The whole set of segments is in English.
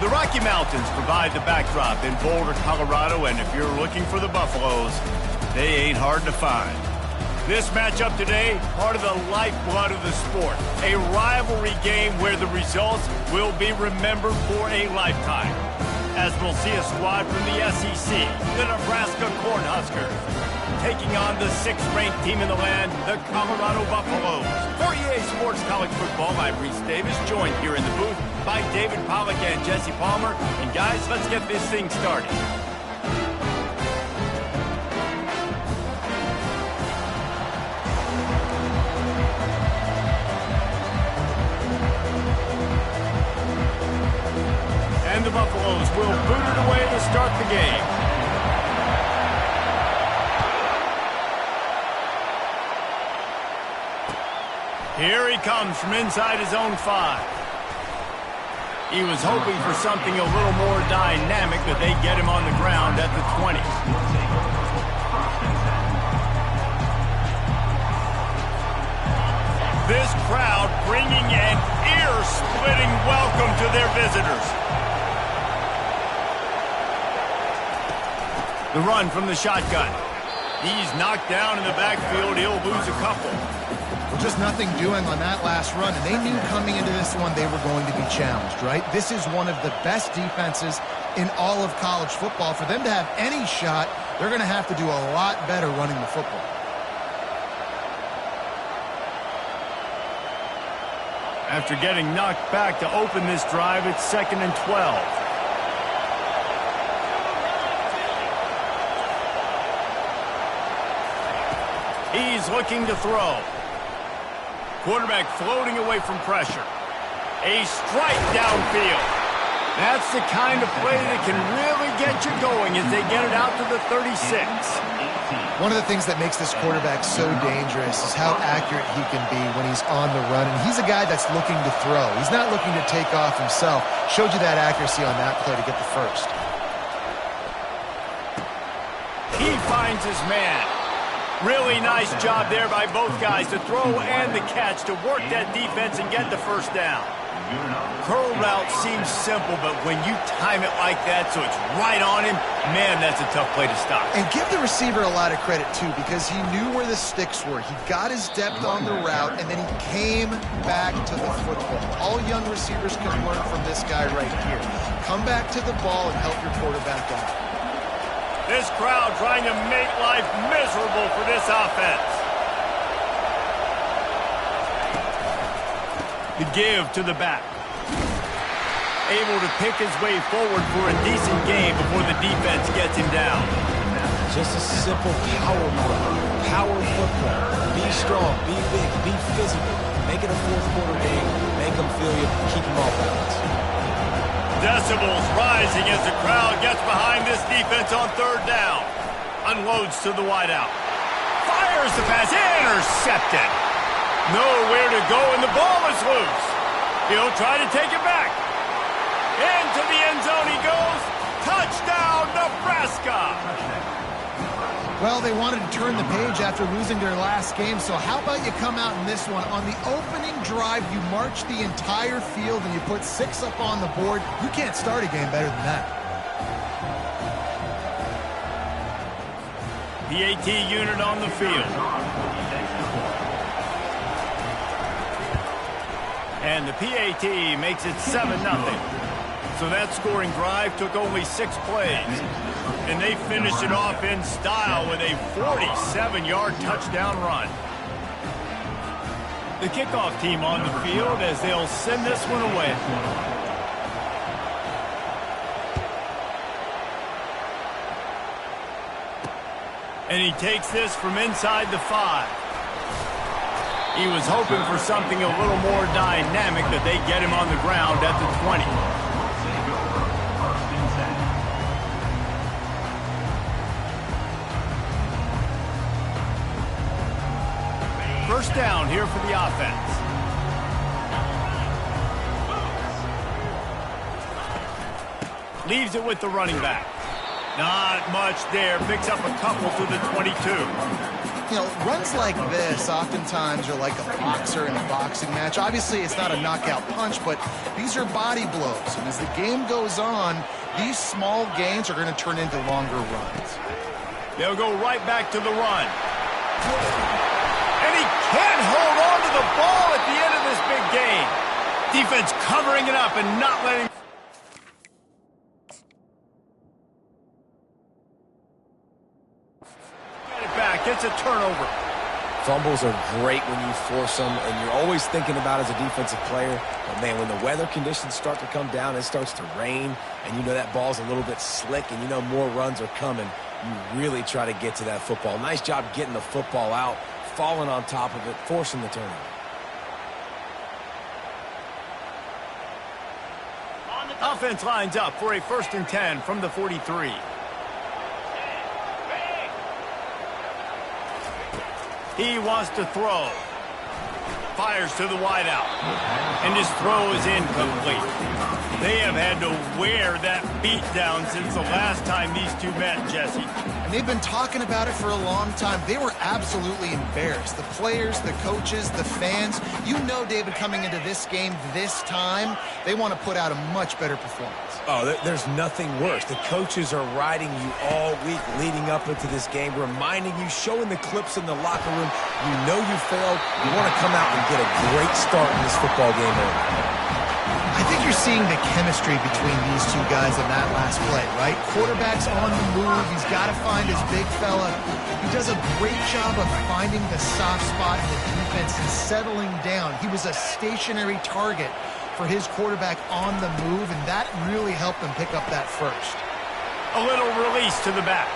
The Rocky Mountains provide the backdrop in Boulder, Colorado, and if you're looking for the Buffaloes, they ain't hard to find. This matchup today, part of the lifeblood of the sport. A rivalry game where the results will be remembered for a lifetime. As we'll see a squad from the SEC, the Nebraska Cornhuskers, taking on the 6th-ranked team in the land, the Colorado Buffaloes. For EA Sports College Football, I'm Reese Davis, joined here in the booth by David Pollack and Jesse Palmer. And guys, let's get this thing started. And the Buffaloes will boot it away to start the game. Here he comes from inside his own 5. He was hoping for something a little more dynamic, but they get him on the ground at the 20. This crowd bringing an ear-splitting welcome to their visitors. The run from the shotgun. He's knocked down in the backfield. He'll lose a couple. Just nothing doing on that last run, and they knew coming into this one they were going to be challenged, right? This is one of the best defenses in all of college football. For them to have any shot, they're going to have to do a lot better running the football. After getting knocked back to open this drive, it's 2nd and 12. He's looking to throw. Quarterback floating away from pressure. A strike downfield. That's the kind of play that can really get you going as they get it out to the 36. One of the things that makes this quarterback so dangerous is how accurate he can be when he's on the run. And he's a guy that's looking to throw. He's not looking to take off himself. Showed you that accuracy on that play to get the first. He finds his man. Really nice job there by both guys, the throw and the catch, to work that defense and get the first down. Curl route seems simple, but when you time it like that so it's right on him, man, that's a tough play to stop. And give the receiver a lot of credit, too, because he knew where the sticks were. He got his depth on the route, and then he came back to the football. All young receivers can learn from this guy right here. Come back to the ball and help your quarterback out. This crowd trying to make life miserable for this offense. The give to the back. Able to pick his way forward for a decent game before the defense gets him down. Just a simple power play. Power football. Be strong, be big, be physical. Make it a fourth-quarter game. Make them feel you. Keep them off balance. Decibels rising as the crowd gets behind this defense on 3rd down. Unloads to the wideout. Fires the pass. Intercepted. Nowhere to go, and the ball is loose. He'll try to take it back. Into the end zone he goes. Touchdown, Nebraska. Well, they wanted to turn the page after losing their last game, so how about you come out in this one? On the opening drive, you march the entire field and you put 6 up on the board. You can't start a game better than that. PAT unit on the field. And the PAT makes it 7-0. So that scoring drive took only 6 plays. And they finished it off in style with a 47-yard touchdown run. The kickoff team on the field as they'll send this one away. And he takes this from inside the 5. He was hoping for something a little more dynamic, that they get him on the ground at the 20. First down here for the offense. Leaves it with the running back. Not much there. Picks up a couple to the 22. runs like this oftentimes are like a boxer in a boxing match. Obviously, it's not a knockout punch, but these are body blows. And as the game goes on, these small gains are going to turn into longer runs. They'll go right back to the run. And he can't hold on to the ball at the end of this big game. Defense covering it up and not letting... Get it back. It's a turnover. Fumbles are great when you force them, and you're always thinking about as a defensive player. But, man, when the weather conditions start to come down, it starts to rain, and you know that ball's a little bit slick, and you know more runs are coming, you really try to get to that football. Nice job getting the football out, falling on top of it, forcing the turnover. Offense lines up for a 1st and 10 from the 43. He wants to throw. Fires to the wideout. And his throw is incomplete. They have had to wear that beat down since the last time these two met, Jesse. And they've been talking about it for a long time. They were absolutely embarrassed. The players, the coaches, the fans. You know, David, coming into this game this time, they want to put out a much better performance. Oh, there's nothing worse. The coaches are riding you all week leading up into this game, reminding you, showing the clips in the locker room. You know you failed. You want to come out and get a great start in this football game early. I think you're seeing the chemistry between these two guys in that last play, right? Quarterback's on the move. He's got to find his big fella. He does a great job of finding the soft spot in the defense and settling down. He was a stationary target for his quarterback on the move, and that really helped him pick up that first. A little release to the back.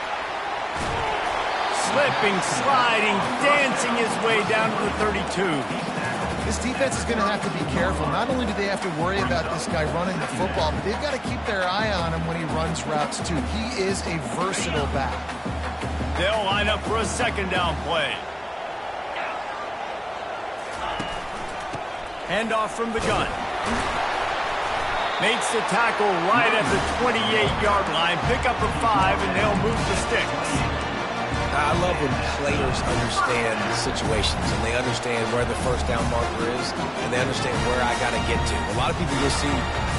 Slipping, sliding, dancing his way down to the 32. This defense is going to have to be careful. Not only do they have to worry about this guy running the football, but they've got to keep their eye on him when he runs routes too. He is a versatile back. They'll line up for a 2nd down play. Handoff from the gun. Makes the tackle right at the 28-yard line. Pick up a 5, and they'll move the sticks. I love when players understand situations and they understand where the 1st down marker is and they understand where I got to get to. A lot of people you'll see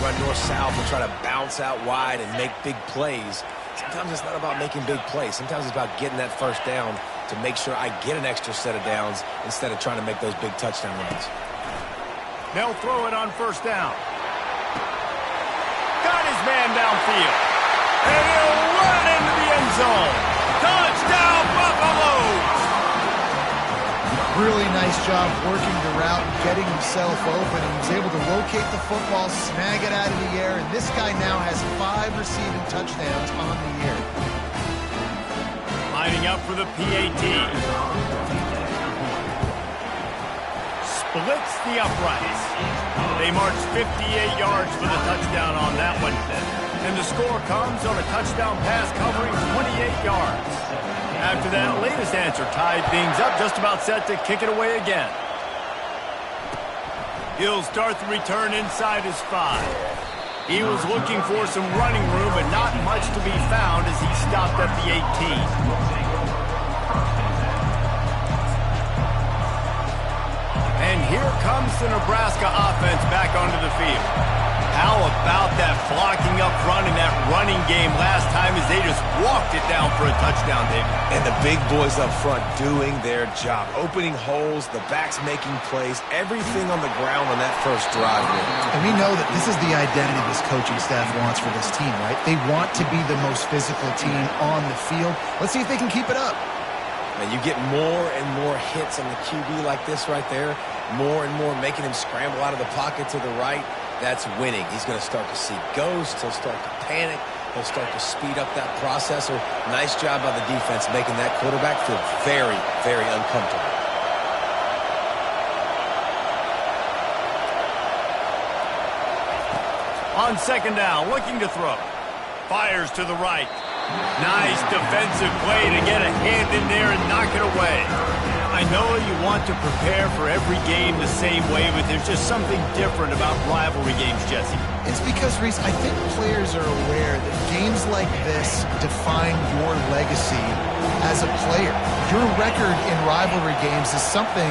run north-south and try to bounce out wide and make big plays. Sometimes it's not about making big plays. Sometimes it's about getting that 1st down to make sure I get an extra set of downs instead of trying to make those big touchdown runs. They'll throw it on 1st down. Got his man downfield. And he'll run into the end zone. Touchdown, Buffaloes! Really nice job working the route and getting himself open. And he was able to locate the football, snag it out of the air, and this guy now has 5 receiving touchdowns on the year. Lining up for the PAT. Splits the uprights. They march 58 yards for the touchdown on that one. And the score comes on a touchdown pass covering 28 yards. After that latest answer tied things up, just about set to kick it away again. He'll start the return inside his 5. He was looking for some running room, but not much to be found as he stopped at the 18. And here comes the Nebraska offense back onto the field. How about that blocking up front and that running game last time as they just walked it down for a touchdown, David? And the big boys up front doing their job, opening holes, the backs making plays, everything on the ground on that first drive. And we know that this is the identity this coaching staff wants for this team, right? They want to be the most physical team on the field. Let's see if they can keep it up. And you get more and more hits on the QB like this right there, more and more making him scramble out of the pocket to the right. That's winning. He's going to start to see ghosts. He'll start to panic. He'll start to speed up that processor. Nice job by the defense making that quarterback feel very, very uncomfortable. On 2nd down, looking to throw. Fires to the right. Nice defensive play to get a hand in there and knock it away. I know you want to prepare for every game the same way, but there's just something different about rivalry games, Jesse. It's because, Reese, I think players are aware that games like this define your legacy as a player. Your record in rivalry games is something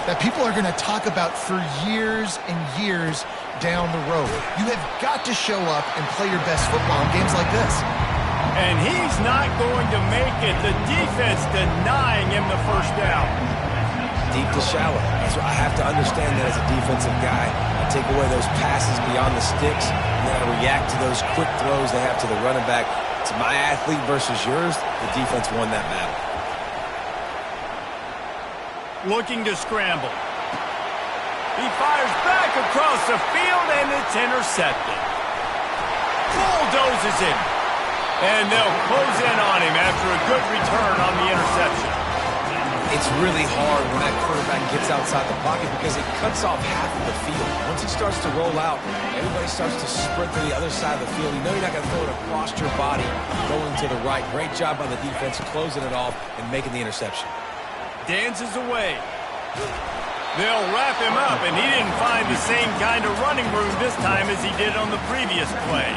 that people are going to talk about for years and years down the road. You have got to show up and play your best football in games like this. And he's not going to make it. The defense denying him the first down. Deep to shallow. That's what I have to understand that as a defensive guy. I take away those passes beyond the sticks, and then I react to those quick throws they have to the running back. It's my athlete versus yours. The defense won that battle. Looking to scramble. He fires back across the field, and it's intercepted. Bulldozes him. And they'll close in on him after a good return on the interception. It's really hard when that quarterback gets outside the pocket because it cuts off half of the field. Once he starts to roll out, everybody starts to sprint to the other side of the field. You know you're not going to throw it across your body going to the right. Great job by the defense closing it off and making the interception. Dances away. They'll wrap him up, and he didn't find the same kind of running room this time as he did on the previous play.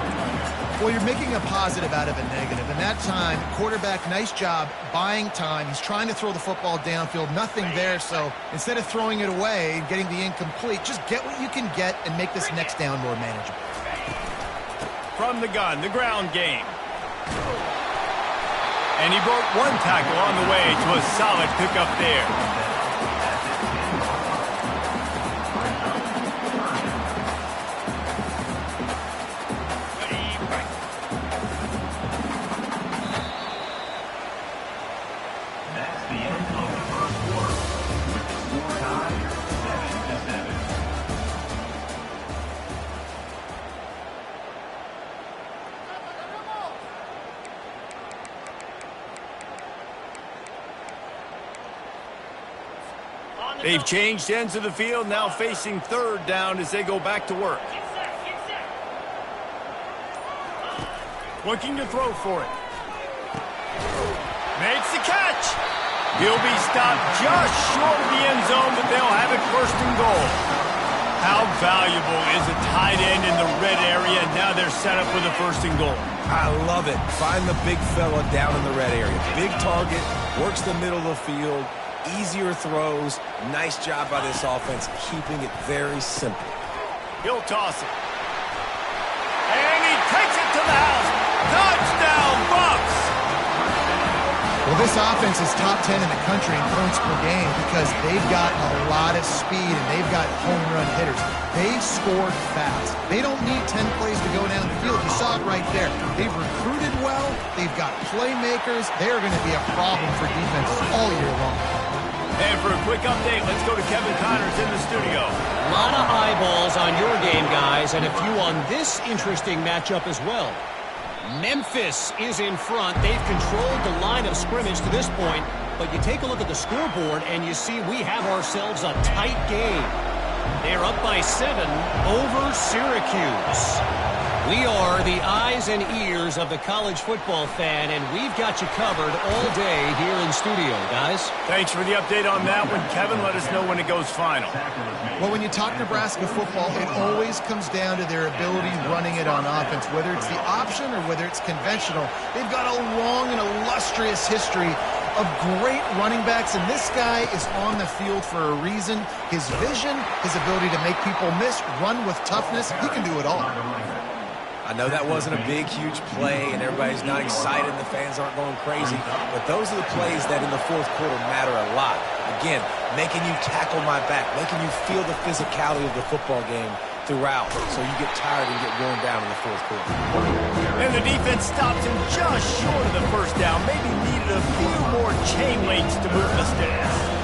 Well, you're making a positive out of a negative. And that time, quarterback, nice job buying time. He's trying to throw the football downfield. Nothing there. So instead of throwing it away and getting the incomplete, just get what you can get and make this next down more manageable. From the gun, the ground game. And he broke one tackle on the way to a solid pickup there. They've changed ends of the field, now facing third down as they go back to work. Looking to throw for it. Makes the catch. He'll be stopped just short of the end zone, but they'll have it first and goal. How valuable is a tight end in the red area? Now they're set up with a first and goal. I love it. Find the big fella down in the red area. Big target, works the middle of the field. Easier throws. Nice job by this offense, keeping it very simple. He'll toss it. And he takes it to the house. Touchdown, Bucks! Well, this offense is top 10 in the country in points per game because they've got a lot of speed and they've got home run hitters. They scored fast. They don't need 10 plays to go down the field. You saw it right there. They've recruited well. They've got playmakers. They're going to be a problem for defenses all year long. And for a quick update, let's go to Kevin Connors in the studio. A lot of eyeballs on your game, guys, and a few on this interesting matchup as well. Memphis is in front. They've controlled the line of scrimmage to this point, but you take a look at the scoreboard and you see we have ourselves a tight game. They're up by 7 over Syracuse. We are the eyes and ears of the college football fan, and we've got you covered all day here in studio, guys. Thanks for the update on that one, Kevin. Let us know when it goes final. Well, when you talk Nebraska football, it always comes down to their ability running it on offense, whether it's the option or whether it's conventional. They've got a long and illustrious history of great running backs, and this guy is on the field for a reason. His vision, his ability to make people miss, run with toughness, he can do it all. I know that wasn't a big, huge play, and everybody's not excited, and the fans aren't going crazy, but those are the plays that in the fourth quarter matter a lot. Again, making you tackle my back, making you feel the physicality of the football game throughout, so you get tired and get worn down in the fourth quarter. And the defense stops him just short of the first down. Maybe needed a few more chain links to move the sticks.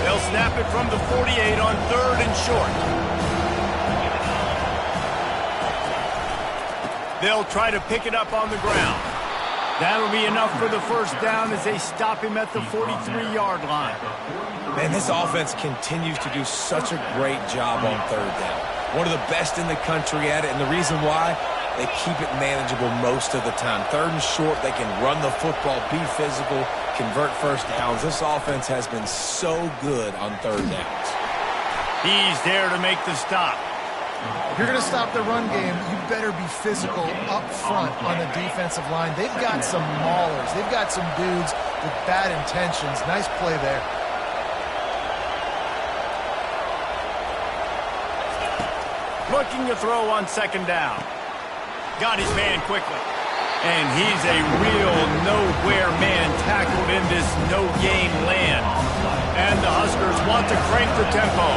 They'll snap it from the 48 on third and short. They'll try to pick it up on the ground. That'll be enough for the first down as they stop him at the 43-yard line. Man, this offense continues to do such a great job on third down. One of the best in the country at it, and the reason why, they keep it manageable most of the time. 3rd and short, they can run the football, be physical, convert first downs. This offense has been so good on 3rd downs. He's there to make the stop. If you're going to stop the run game, you better be physical up front on the defensive line. They've got some maulers. They've got some dudes with bad intentions. Nice play there. Looking to throw on 2nd down. Got his man quickly. And he's a real nowhere man tackled in this no-game land. And the Huskers want to crank the tempo.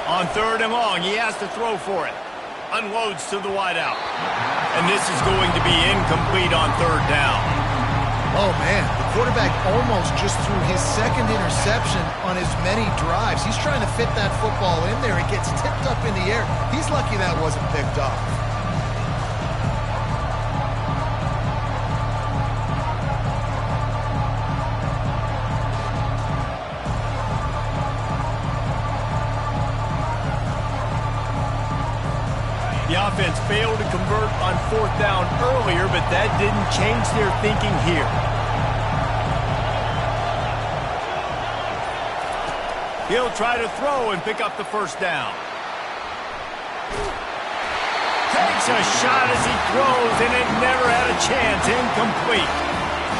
On 3rd and long, he has to throw for it. Unloads to the wideout. And this is going to be incomplete on 3rd down. Oh, man, the quarterback almost just threw his 2nd interception on as many drives. He's trying to fit that football in there. It gets tipped up in the air. He's lucky that wasn't picked off. The offense failed to convert on 4th down earlier, but that didn't change their thinking here. He'll try to throw and pick up the 1st down. Takes a shot as he throws, and it never had a chance. Incomplete.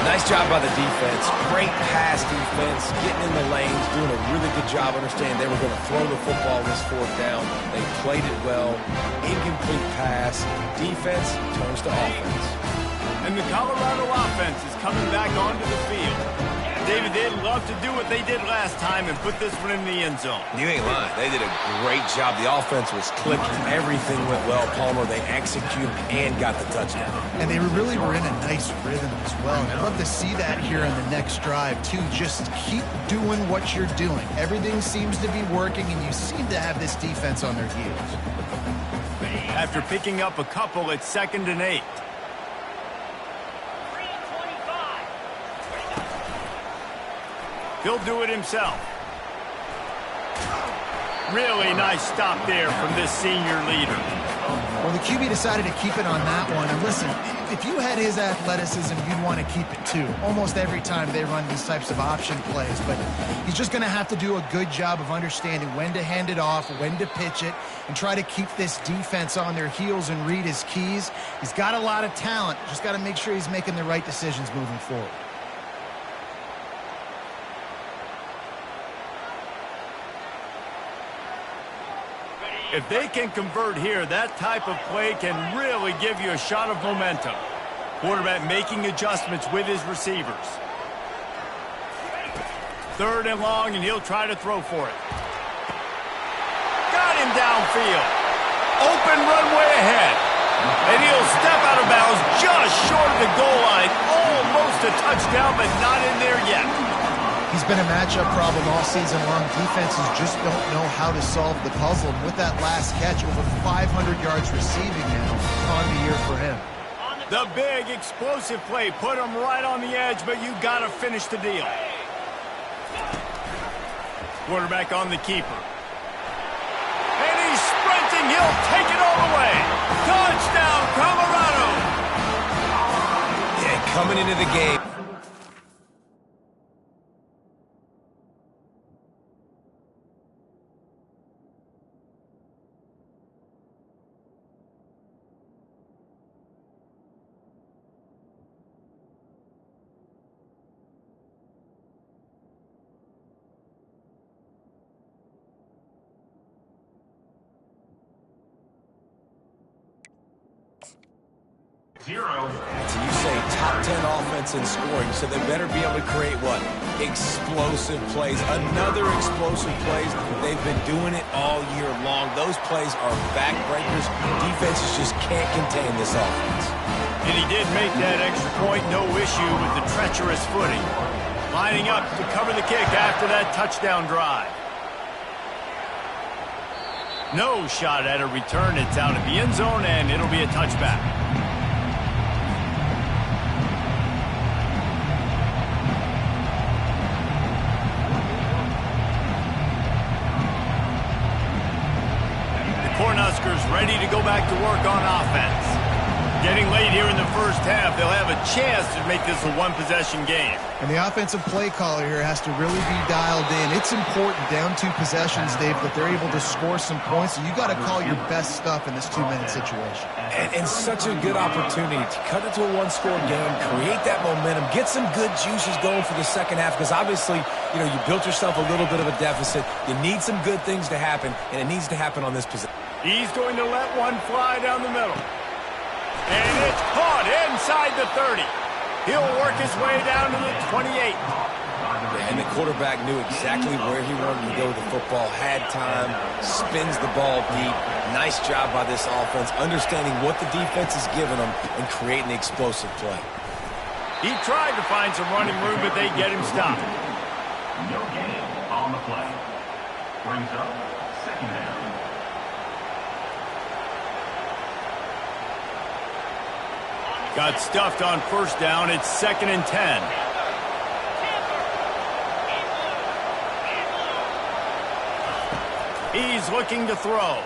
Nice job by the defense. Great pass defense, getting in the lanes, doing a really good job understanding they were going to throw the football on this 4th down. They played it well. Incomplete pass. Defense turns to offense. And the Colorado offense is coming back onto the field. David, they'd love to do what they did last time and put this one in the end zone. You ain't lying. They did a great job. The offense was clicking. Everything went well. Palmer, they executed and got the touchdown. And they really were in a nice rhythm as well. And I'd love to see that here on the next drive, too. Just keep doing what you're doing. Everything seems to be working, and you seem to have this defense on their heels. After picking up a couple, it's 2nd and 8. He'll do it himself. Really nice stop there from this senior leader. Well, the QB decided to keep it on that one. And listen, if you had his athleticism, you'd want to keep it too. Almost every time they run these types of option plays. But he's just going to have to do a good job of understanding when to hand it off, when to pitch it, and try to keep this defense on their heels and read his keys. He's got a lot of talent. Just got to make sure he's making the right decisions moving forward. If they can convert here, that type of play can really give you a shot of momentum. Quarterback making adjustments with his receivers. 3rd and long, and he'll try to throw for it. Got him downfield. Open runway ahead. And he'll step out of bounds just short of the goal line. Almost a touchdown, but not in there yet. He's been a matchup problem all season long. Defenses just don't know how to solve the puzzle. And with that last catch, over 500 yards receiving now on the year for him. The big explosive play put him right on the edge, but you got to finish the deal. Quarterback on the keeper. And he's sprinting. He'll take it all the way. Touchdown, Colorado. Yeah, coming into the game. Zero. So you say top 10 offense in scoring, so they better be able to create what? Explosive plays. Another explosive plays. They've been doing it all year long. Those plays are backbreakers. Defenses just can't contain this offense. And he did make that extra point, no issue with the treacherous footing. Lining up to cover the kick after that touchdown drive. No shot at a return. It's out of the end zone, and it'll be a touchback. to go back to work on offense. Getting late here in the first half, they'll have a chance to make this a one-possession game. And the offensive play caller here has to really be dialed in. It's important, down 2 possessions, Dave, that they're able to score some points. So you got to call your best stuff in this 2-minute situation. And such a good opportunity to cut it to a one-score game, create that momentum, get some good juices going for the second half, because obviously, you know, you built yourself a little bit of a deficit. You need some good things to happen, and it needs to happen on this possession. He's going to let one fly down the middle. And it's caught inside the 30. He'll work his way down to the 28. And the quarterback knew exactly where he wanted to go with the football, had time, spins the ball deep. Nice job by this offense, understanding what the defense is giving them and creating the explosive play. He tried to find some running room, but they get him stopped. No gain on the play. Brings up second down. Got stuffed on first down. It's 2nd and 10. He's looking to throw.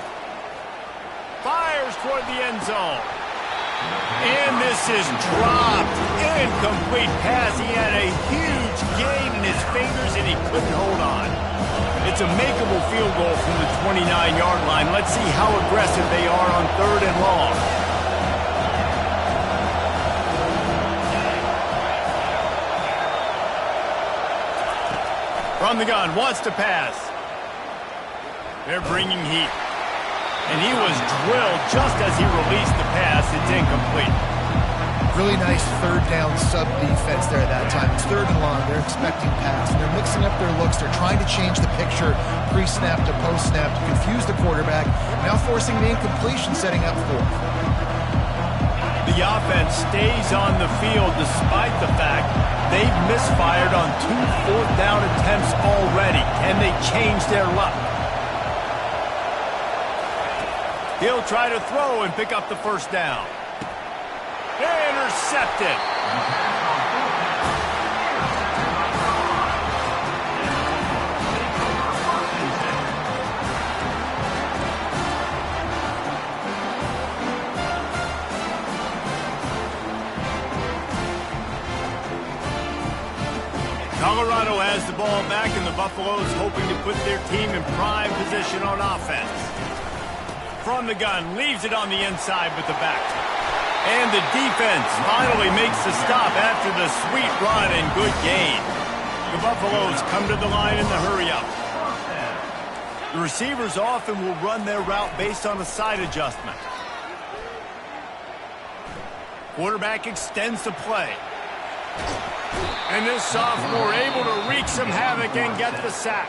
Fires toward the end zone. And this is dropped. Incomplete pass. He had a huge gain in his fingers, and he couldn't hold on. It's a makeable field goal from the 29-yard line. Let's see how aggressive they are on 3rd and long. From the gun, wants to pass. They're bringing heat. And he was drilled just as he released the pass. It's incomplete. Really nice 3rd down sub-defense there at that time. It's 3rd and long. They're expecting pass. And they're mixing up their looks. They're trying to change the picture pre-snap to post-snap to confuse the quarterback. Now forcing the incompletion, setting up 4th. The offense stays on the field despite the fact they've misfired on 2 4th down attempts already. Can they change their luck? He'll try to throw and pick up the first down. Intercepted. Colorado has the ball back, and the Buffaloes hoping to put their team in prime position on offense. From the gun, leaves it on the inside with the back. And the defense finally makes the stop after the sweet run and good gain. The Buffaloes come to the line in the hurry-up. The receivers often will run their route based on a side adjustment. Quarterback extends the play. And this sophomore able to wreak some havoc and get the sack.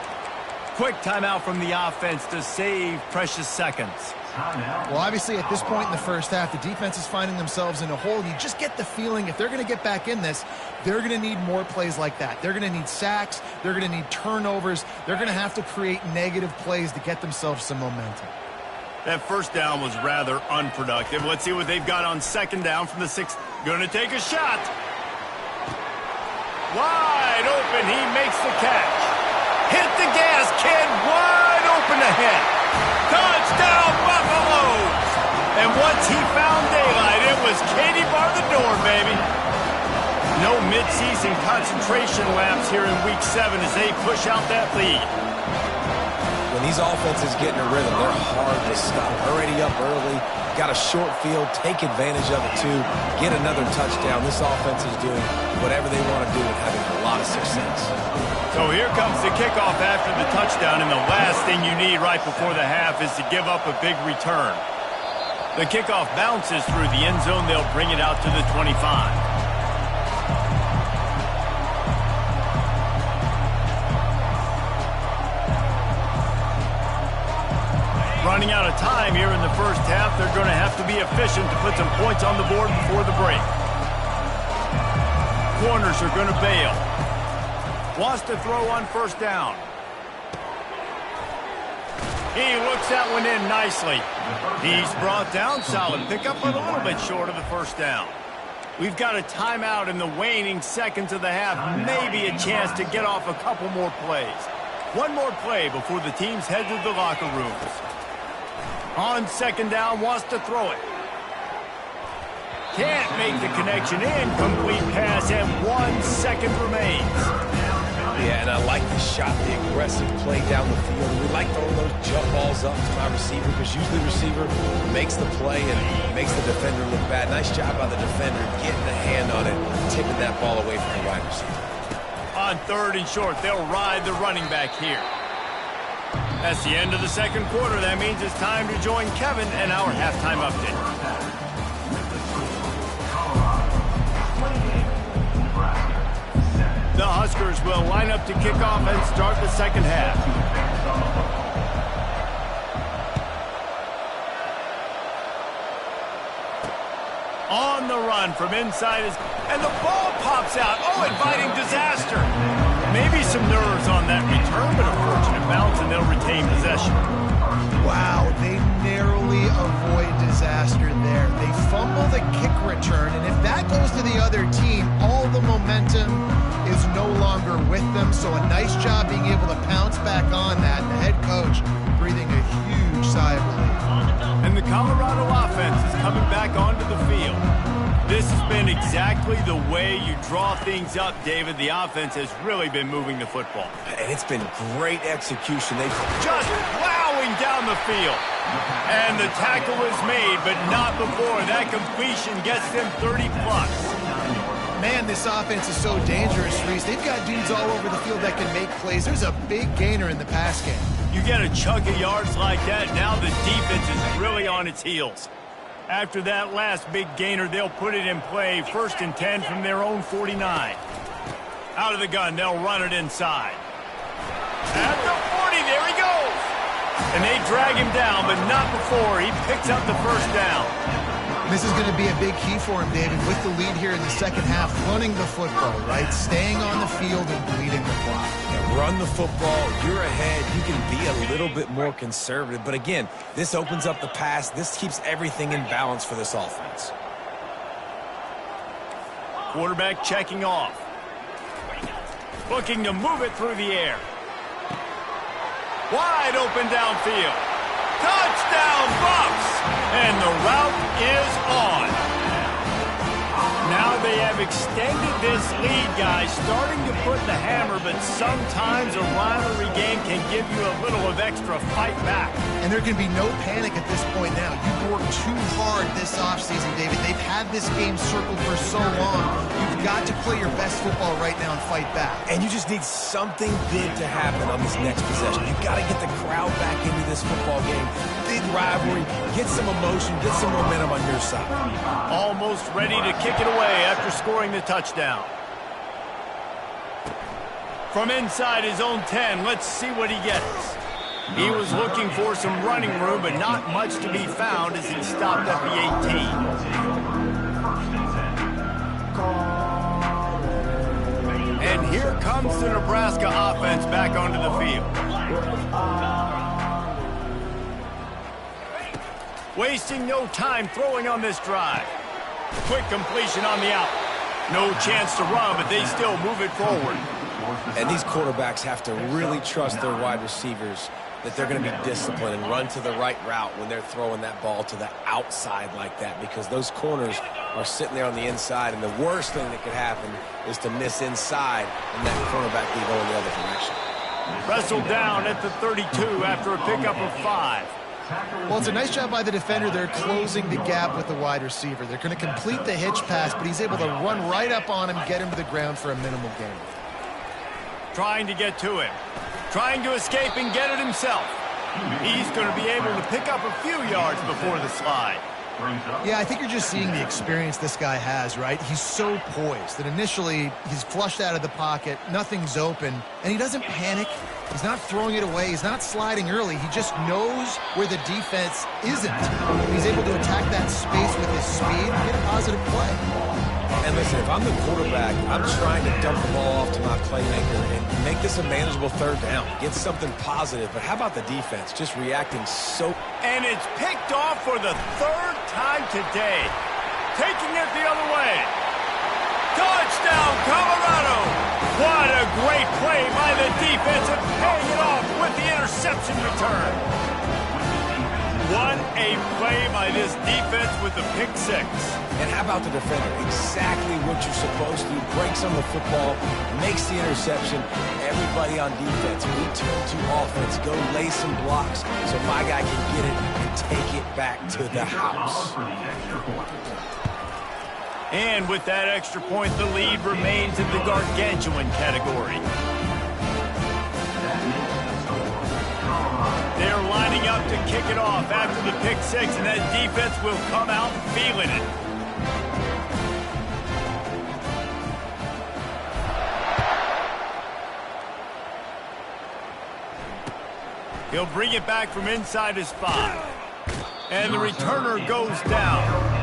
Quick timeout from the offense to save precious seconds. Well, obviously, at this point in the first half, the defense is finding themselves in a hole. You just get the feeling if they're going to get back in this, they're going to need more plays like that. They're going to need sacks. They're going to need turnovers. They're going to have to create negative plays to get themselves some momentum. That first down was rather unproductive. Let's see what they've got on 2nd down from the 6th. Going to take a shot. Wide open. He makes the catch. Hit the gas, kid. Wide open ahead. Touchdown, Buffaloes! And once he found daylight, it was Katie bar the door, baby. No midseason concentration laps here in Week 7 as they push out that lead. When these offenses get in a rhythm, they're hard to stop. Already up early, got a short field, take advantage of it too, get another touchdown. This offense is doing whatever they want to do and having a lot of success. So here comes the kickoff after the touchdown, and the last thing you need right before the half is to give up a big return. The kickoff bounces through the end zone. They'll bring it out to the 25. Running out of time here in the first half. They're going to have to be efficient to put some points on the board before the break. Corners are going to bail. Wants to throw on first down. He looks that one in nicely. He's brought down. Solid pickup, but a little bit short of the first down. We've got a timeout in the waning seconds of the half. Maybe a chance to get off a couple more plays. One more play before the teams head to the locker rooms. On second down, wants to throw it. Can't make the connection. Incomplete pass, and 1 second remains. Yeah, and I like the shot, the aggressive play down the field. We like throwing those jump balls up to my receiver because usually the receiver makes the play and makes the defender look bad. Nice job by the defender getting a hand on it, tipping that ball away from the wide receiver. On 3rd and short, they'll ride the running back here. That's the end of the second quarter. That means it's time to join Kevin and our halftime update. The Huskers will line up to kick off and start the second half. On the run from inside and the ball pops out. Oh, inviting disaster. Maybe some nerves on that return, but a fortunate bounce, and they'll retain possession. Wow, they narrowly avoid disaster there. They fumble the kick return, and if that goes to the other team, all the momentum is no longer with them. So a nice job being able to pounce back on that. The head coach breathing a huge sigh of relief. And the Colorado offense is coming back onto the field. This has been exactly the way you draw things up, David. The offense has really been moving the football. And it's been great execution. They've just plowing down the field. And the tackle is made, but not before. That completion gets them 30-plus. Man, this offense is so dangerous, Reese. They've got dudes all over the field that can make plays. There's a big gainer in the pass game. You get a chunk of yards like that, now the defense is really on its heels. After that last big gainer, they'll put it in play. 1st and 10 from their own 49. Out of the gun, they'll run it inside. At the 40, there he goes. And they drag him down, but not before. He picks up the first down. This is going to be a big key for him, David, with the lead here in the second half, running the football, right? Staying on the field and bleeding the clock. Yeah, run the football. You're ahead. You can be a little bit more conservative. But again, this opens up the pass. This keeps everything in balance for this offense. Quarterback checking off. Looking to move it through the air. Wide open downfield. Touchdown, Bucks! And the route is on. Now they have extended this lead, guys, starting to put the hammer, but sometimes a rivalry game can give you a little of extra fight back. And there can be no panic at this point now. You've worked too hard this offseason, David. They've had this game circled for so long. You've got to play your best football right now and fight back. And you just need something good to happen on this next possession. You've got to get the crowd back into this football game. Big rivalry. Get some emotion. Get some momentum on your side. Almost ready to kick it away after scoring the touchdown. From inside his own 10, let's see what he gets. He was looking for some running room, but not much to be found as he stopped at the 18. And here comes the Nebraska offense back onto the field. Wasting no time throwing on this drive. Quick completion on the out. No chance to run, but they still move it forward. And these quarterbacks have to really trust their wide receivers that they're going to be disciplined and run to the right route when they're throwing that ball to the outside like that, because those corners are sitting there on the inside, and the worst thing that could happen is to miss inside and that cornerback be going the other direction. Wrestled down at the 32 after a pickup of 5. Well, it's a nice job by the defender. They're closing the gap with the wide receiver. They're going to complete the hitch pass, but he's able to run right up on him, get him to the ground for a minimal gain. Trying to get to him. Trying to escape and get it himself. He's going to be able to pick up a few yards before the slide. Yeah, I think you're just seeing the experience this guy has, right? He's so poised that initially he's flushed out of the pocket, nothing's open, and he doesn't panic. He's not throwing it away. He's not sliding early. He just knows where the defense isn't. He's able to attack that space with his speed and get a positive play. And listen, if I'm the quarterback, I'm trying to dump the ball off to my playmaker and make this a manageable third down. Get something positive. But how about the defense? Just reacting so... And it's picked off for the 3rd time today. Taking it the other way. Touchdown, Colorado! What a great play by the defense and paying it off with the interception return. What a play by this defense with the pick six. And how about the defender? Exactly what you're supposed to do. Breaks on the football, makes the interception. Everybody on defense, we turn to offense. Go lay some blocks so my guy can get it and take it back to the house. And with that extra point, the lead remains in the gargantuan category. They're lining up to kick it off after the pick six, and that defense will come out feeling it. He'll bring it back from inside his 5. And the returner goes down.